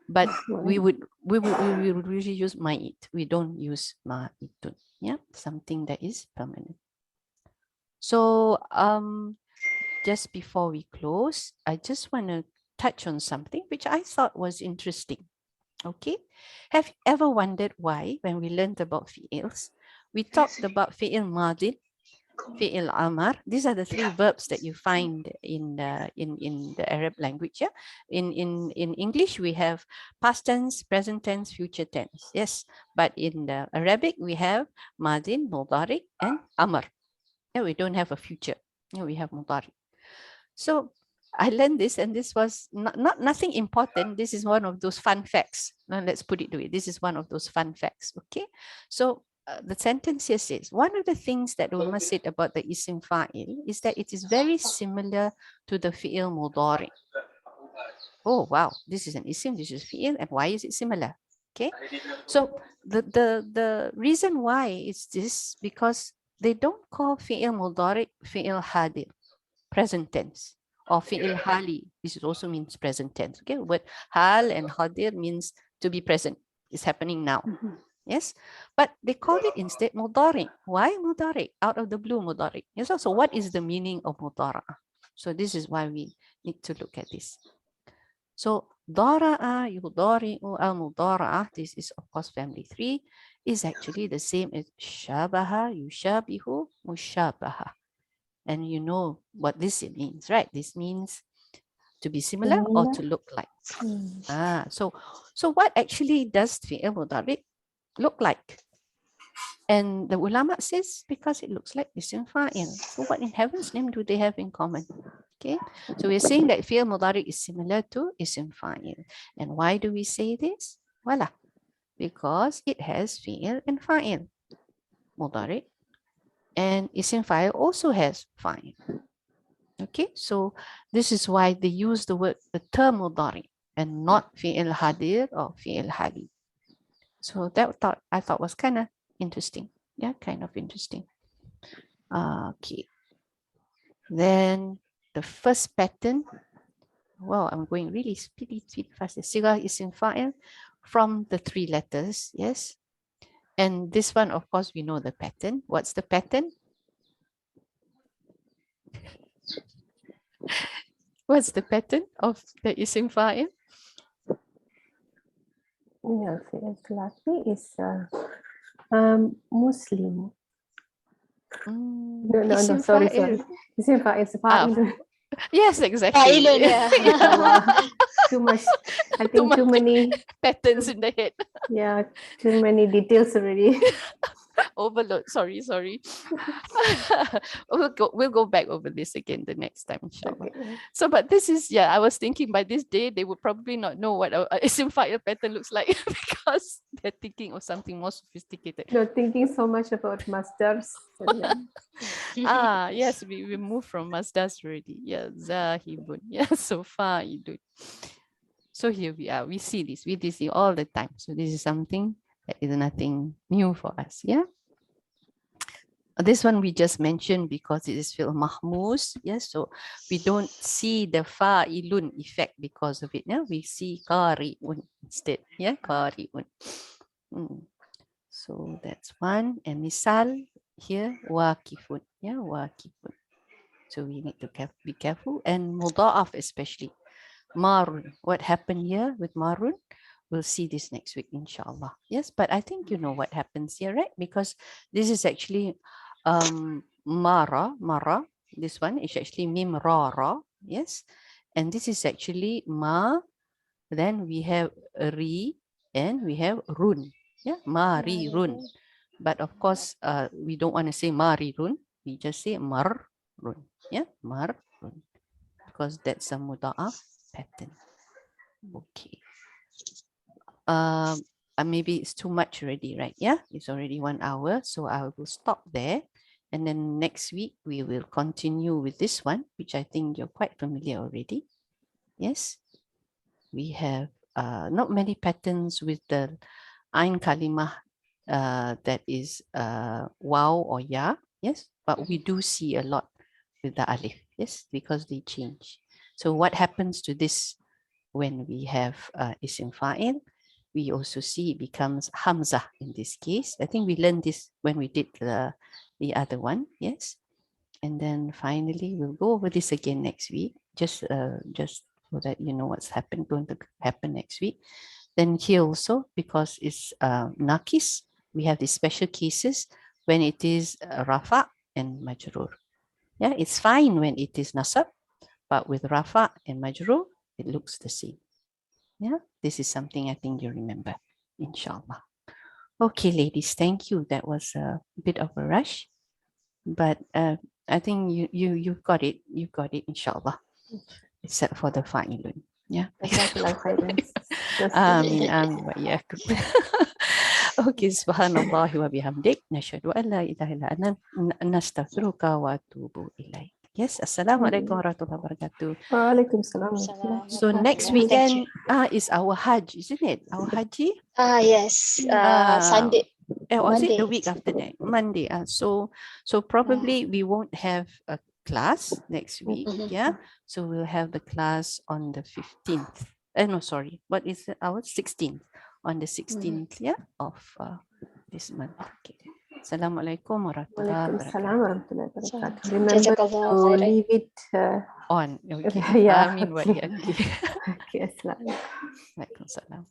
But we would usually use ma'it. We don't use ma'itun. Yeah, something that is permanent. So just before we close, I just want to touch on something which I thought was interesting. Okay, have you ever wondered why when we learned about fi'ils, we talked about fi'il madin, fi'il amar. These are the three verbs that you find in the Arab language. Yeah, in English we have past tense, present tense, future tense. Yes, but in the Arabic we have madin, mudari, and amar. Yeah, we don't have a future. Yeah, we have mudari. So I learned this, and this was not nothing important. This is one of those fun facts. Now let's put it to it. This is one of those fun facts. Okay, so the sentence here says, one of the things that ulama said about the isim fa'il is that it is very similar to the fi'il mudari. Oh wow, this is an isim, this is fi'il, and why is it similar? Okay, so the reason why is this, because they don't call fi'il mudari fi'il hadir, present tense, or fi'il hali. This also means present tense. Okay, but hal and hadir means to be present. It's happening now. Yes, but they call it instead mudari. Why mudari? Out of the blue mudari. Yes, so what is the meaning of mudara? So this is why we need to look at this. So dara'a, yudari'u, al-mudara'ah, this is of course family 3, is actually the same as shabaha, yushabihu, mushabaha. And you know what this means, right? This means to be similar or to look like. So what actually does fi'il mudari look like? And the ulama says because it looks like isim fa'il. So what in heaven's name do they have in common? Okay, so we're saying that fi'il mudari is similar to isim fa'il. And why do we say this? Voila, because it has fi'il and fa'il. Mudari and isim fa'il also has fa'il. Okay, so this is why they use the term mudari and not fi'il hadir or fi'il hali. So that I thought was kind of interesting. Yeah, kind of interesting. Okay. Then the first pattern. Well, I'm going really speedy fast. Sigah isim fa'il from the 3 letters. Yes. And this one, of course, we know the pattern. What's the pattern? What's the pattern of the isim fa'il? Yeah, lastly is Muslim. No, Isim sorry. fa'il. Isim fa'il is fa'il. Yes, exactly. Too much. I think too many patterns in the head. Yeah, too many details already. Overload. Sorry. We'll go back over this again the next time, inshallah. Okay. So, but this is, yeah, I was thinking by this day they would probably not know what a isim fa'il pattern looks like because they're thinking of something more sophisticated. Not thinking so much about Masdars. So, yeah. Yes, we moved from Masdars already. Yeah, zahibun. Yeah, so fa'idun. So here we are. We see this. We see all the time. So this is something that is nothing new for us. Yeah. This one we just mentioned because it is fi'l mahmus. Yes. So we don't see the fa'ilun effect because of it. Yeah. We see qari'un instead. Yeah. Qari'un. So that's one. And misal here waqifun. Yeah. Waqifun. So we need to be careful. And mudha'af especially. Marun. What happened here with Marun? We'll see this next week, inshallah. Yes, but I think you know what happens here, right? Because this is actually Mara. This one is actually Mim Ra. Yes. And this is actually Ma. Then we have Ri and we have Run. Yeah, Mari Run. But of course, we don't want to say Mari Run. We just say Mar Run. Yeah, Mar Run. Because that's a muda'af pattern. Okay. Maybe it's too much already, right? Yeah, it's already 1 hour. So I will stop there. And then next week, we will continue with this one, which I think you're quite familiar already. Yes. We have not many patterns with the Ain Kalimah that is Waw or Ya. Yes. But we do see a lot with the Alif. Yes, because they change. So what happens to this when we have isim fa'il? We also see it becomes Hamzah in this case. I think we learned this when we did the other one. Yes. And then finally, we'll go over this again next week, just so that you know what's going to happen next week. Then here also, because it's nakis, we have these special cases when it is rafa and majrur. Yeah, it's fine when it is nasab, but with rafa and majrur, it looks the same. Yeah, this is something I think you remember, inshallah. Okay, ladies, thank you. That was a bit of a rush, but I think you got it. You got it, inshallah. Except for the fa'ilun. Yeah. Jazakallah khairan. Amin, amin wa iyyakum. Okay, subhanallahi wa bihamdik. Nashhadu an la ilaha illa anta nastaghfiruka wa atubu ilaik. Yes, assalamualaikum warahmatullahi wabarakatuh. Waalaikumsalam. So next Thank weekend is our Hajj, isn't it? Our Haji? Yes. Sunday. Was it the Monday. week after that? Monday. So probably we won't have a class next week. Mhm. Yeah. So we'll have the class on the 15th. No, sorry. What is it? Our 16th. On the 16th, yeah, of this month. Okay. Assalamualaikum warahmatullahi Waalaikumsalam wabarakatuh. warahmatullahi wabarakatuh. Remember Jazakallah to khairan. leave it. On. Okay. Yeah. Amin wa Okay. iyyakum. Okay. Assalamualaikum. Waalaikumsalam.